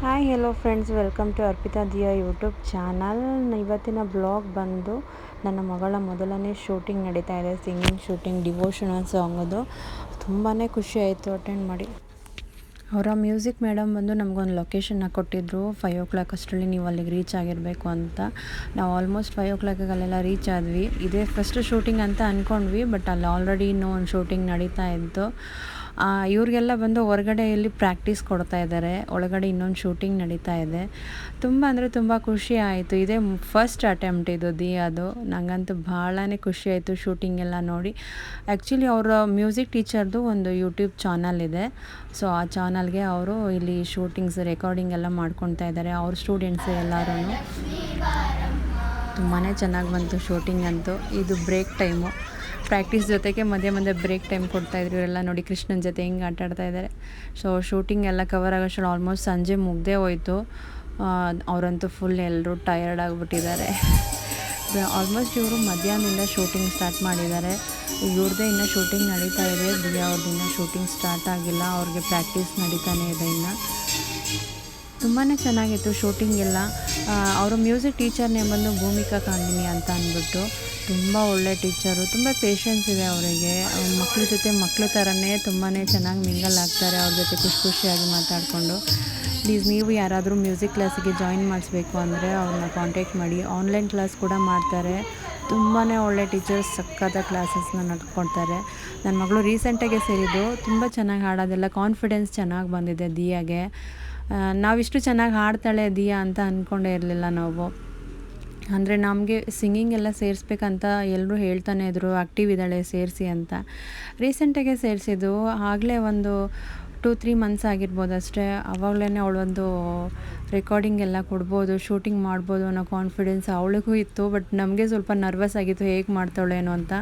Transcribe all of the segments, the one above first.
Hi hello friends, welcome to Arpita Diya YouTube channel. ಇವತ್ತಿನ blog ಬಂದು ನನ್ನ ಮಗಳ ಮೊದಲನೇ ಶೂಟಿಂಗ್ ನಡೀತಾ ಇದೆ. ಸಿಂಗಿಂಗ್ ಶೂಟಿಂಗ್, ಡಿವೋಷನಲ್ ಸಾಂಗದು. ತುಂಬಾ ಖುಷಿ ಆಯಿತು ಅಟೆಂಡ್ ಮಾಡಿ. ಅವರ ಮ್ಯೂಸಿಕ್ ಮೇಡಮ್ ಬಂದು ನಮಗೊಂದು ಲೊಕೇಶನ್ನ ಕೊಟ್ಟಿದ್ದರು. 5 o'clock ಅಷ್ಟರಲ್ಲಿ ನೀವು ಅಲ್ಲಿಗೆ ರೀಚ್ ಆಗಿರಬೇಕು ಅಂತ. ನಾವು ಆಲ್ಮೋಸ್ಟ್ 5 o'clock ಅಲ್ಲೆಲ್ಲ ರೀಚ್ ಆದ್ವಿ. ಇದೇ ಫಸ್ಟ್ ಶೂಟಿಂಗ್ ಅಂತ ಅಂದ್ಕೊಂಡ್ವಿ, ಬಟ್ ಅಲ್ಲಿ ಆಲ್ರೆಡಿ ಇನ್ನೂ ಒಂದು ಶೂಟಿಂಗ್ ನಡೀತಾ ಇತ್ತು. ಇವ್ರಿಗೆಲ್ಲ ಬಂದು ಹೊರಗಡೆಯಲ್ಲಿ ಪ್ರಾಕ್ಟೀಸ್ ಕೊಡ್ತಾ ಇದ್ದಾರೆ, ಒಳಗಡೆ ಇನ್ನೊಂದು ಶೂಟಿಂಗ್ ನಡೀತಾ ಇದೆ. ತುಂಬ ಅಂದರೆ ತುಂಬ ಖುಷಿ ಆಯಿತು. ಇದೇ ಫಸ್ಟ್ ಅಟೆಂಪ್ಟ್ ಇದು ದಿಯಾದು. ನನಗಂತೂ ಭಾಳನೇ ಖುಷಿ ಆಯಿತು ಶೂಟಿಂಗ್ ಎಲ್ಲ ನೋಡಿ. ಆ್ಯಕ್ಚುಲಿ ಅವರ ಮ್ಯೂಸಿಕ್ ಟೀಚರ್ದು ಒಂದು ಯೂಟ್ಯೂಬ್ ಚಾನಲ್ ಇದೆ. ಸೊ ಆ ಚಾನಲ್ಗೆ ಅವರು ಇಲ್ಲಿ ಶೂಟಿಂಗ್ಸ್ ರೆಕಾರ್ಡಿಂಗ್ ಎಲ್ಲ ಮಾಡ್ಕೊತಾ ಇದ್ದಾರೆ, ಅವ್ರ ಸ್ಟೂಡೆಂಟ್ಸ್ ಎಲ್ಲರೂ. ತುಂಬಾ ಚೆನ್ನಾಗಿ ಬಂತು ಶೂಟಿಂಗ್ ಅಂತೂ. ಇದು ಬ್ರೇಕ್ ಟೈಮು, ಪ್ರಾಕ್ಟೀಸ್ ಜೊತೆಗೆ ಮಧ್ಯೆ ಮಧ್ಯೆ ಬ್ರೇಕ್ ಟೈಮ್ ಕೊಡ್ತಾಯಿದ್ರು. ಇವರೆಲ್ಲ ನೋಡಿ ಕೃಷ್ಣನ ಜೊತೆ ಹಿಂಗೆ ಆಟಾಡ್ತಾ ಇದ್ದಾರೆ. ಸೊ ಶೂಟಿಂಗ್ ಎಲ್ಲ ಕವರ್ ಆಗೋಷ್ಟು ಆಲ್ಮೋಸ್ಟ್ ಸಂಜೆ ಮುಗ್ದೇ ಹೋಯಿತು. ಅವರಂತೂ ಫುಲ್ ಎಲ್ಲರೂ ಟಯರ್ಡ್ ಆಗಿಬಿಟ್ಟಿದ್ದಾರೆ. ಆಲ್ಮೋಸ್ಟ್ ಇವರು ಮಧ್ಯಾಹ್ನದಿಂದ ಶೂಟಿಂಗ್ ಸ್ಟಾರ್ಟ್ ಮಾಡಿದ್ದಾರೆ. ಇವ್ರದ್ದೇ ಇನ್ನೂ ಶೂಟಿಂಗ್ ನಡೀತಾ ಇದೆ. ದಿಯಾ ಅವ್ರದ್ದು ಇನ್ನೂ ಶೂಟಿಂಗ್ ಸ್ಟಾರ್ಟ್ ಆಗಿಲ್ಲ, ಅವ್ರಿಗೆ ಪ್ರಾಕ್ಟೀಸ್ ನಡೀತಾನೆ ಇದೆ ಇನ್ನು. ತುಂಬಾ ಚೆನ್ನಾಗಿತ್ತು ಶೂಟಿಂಗ್ ಎಲ್ಲ. ಅವರು ಮ್ಯೂಸಿಕ್ ಟೀಚರ್ನೇ ಬಂದು ಭೂಮಿಕಾ ಕಾಂಡಿನಿ ಅಂತ ಅಂದ್ಬಿಟ್ಟು. ತುಂಬ ಒಳ್ಳೆ ಟೀಚರು, ತುಂಬ ಪೇಷನ್ಸ್ ಇದೆ ಅವರಿಗೆ. ಮಕ್ಳ ಜೊತೆ ಮಕ್ಳ ಥರನೇ ತುಂಬಾ ಚೆನ್ನಾಗಿ ಮಿಂಗಲ್ ಆಗ್ತಾರೆ, ಅವ್ರ ಜೊತೆ ಖುಷಿಯಾಗಿ ಮಾತಾಡಿಕೊಂಡು. ಪ್ಲೀಸ್ ನೀವು ಯಾರಾದರೂ ಮ್ಯೂಸಿಕ್ ಕ್ಲಾಸಿಗೆ ಜಾಯಿನ್ ಮಾಡಿಸ್ಬೇಕು ಅಂದರೆ ಅವ್ರನ್ನ ಕಾಂಟ್ಯಾಕ್ಟ್ ಮಾಡಿ. ಆನ್ಲೈನ್ ಕ್ಲಾಸ್ ಕೂಡ ಮಾಡ್ತಾರೆ. ತುಂಬಾ ಒಳ್ಳೆ ಟೀಚರ್ಸ್, ಸಕ್ಕತ್ತ ಕ್ಲಾಸಸ್ನ ನಡ್ಕೊಡ್ತಾರೆ. ನನ್ನ ಮಗಳು ರೀಸೆಂಟಾಗೆ ಸೇರಿದ್ದು. ತುಂಬ ಚೆನ್ನಾಗಿ ಹಾಡೋದೆಲ್ಲ, ಕಾನ್ಫಿಡೆನ್ಸ್ ಚೆನ್ನಾಗಿ ಬಂದಿದೆ ದಿಯಾಗೆ. ನಾವಿಷ್ಟು ಚೆನ್ನಾಗಿ ಹಾಡ್ತಾಳೆ ದಿಯಾ ಅಂತ ಅಂದ್ಕೊಂಡೇ ಇರಲಿಲ್ಲ ನಾವು. ಅಂದರೆ ನಮಗೆ ಸಿಂಗಿಂಗ್ ಎಲ್ಲ ಸೇರಿಸ್ಬೇಕಂತ ಎಲ್ಲರೂ ಹೇಳ್ತಾನೆ ಇದ್ದರು, ಆ್ಯಕ್ಟಿವ್ ಇದ್ದಾಳೆ ಸೇರಿಸಿ ಅಂತ. ರೀಸೆಂಟಾಗೆ ಸೇರಿಸಿದ್ದು, ಆಗಲೇ ಒಂದು 2-3 ಮಂತ್ಸ್ ಆಗಿರ್ಬೋದು ಅಷ್ಟೇ. ಆವಾಗಲೇ ಅವಳೊಂದು ರೆಕಾರ್ಡಿಂಗ್ ಎಲ್ಲ ಕೊಡ್ಬೋದು, ಶೂಟಿಂಗ್ ಮಾಡ್ಬೋದು ಅನ್ನೋ ಕಾನ್ಫಿಡೆನ್ಸ್ ಅವಳಿಗೂ ಇತ್ತು. ಬಟ್ ನಮಗೆ ಸ್ವಲ್ಪ ನರ್ವಸ್ ಆಗಿತ್ತು, ಹೇಗೆ ಮಾಡ್ತಾಳೇನೋ ಅಂತ.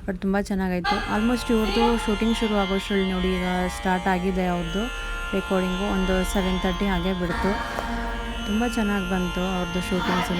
ಬಟ್ ತುಂಬ ಚೆನ್ನಾಗಾಯಿತು. ಆಲ್ಮೋಸ್ಟ್ ಇವ್ರದ್ದು ಶೂಟಿಂಗ್ ಶುರು ಆಗೋಷ್ಟರಲ್ಲಿ ನೋಡಿ, ಈಗ ಸ್ಟಾರ್ಟ್ ಆಗಿದೆ ಅವ್ರದ್ದು ರೆಕಾರ್ಡಿಂಗು. ಒಂದು 7:30 ಹಾಗೆ ಬಿಡ್ತು. ತುಂಬ ಚೆನ್ನಾಗಿ ಬಂತು ಅವ್ರದ್ದು ಶೂಟಿಂಗ್ಸು.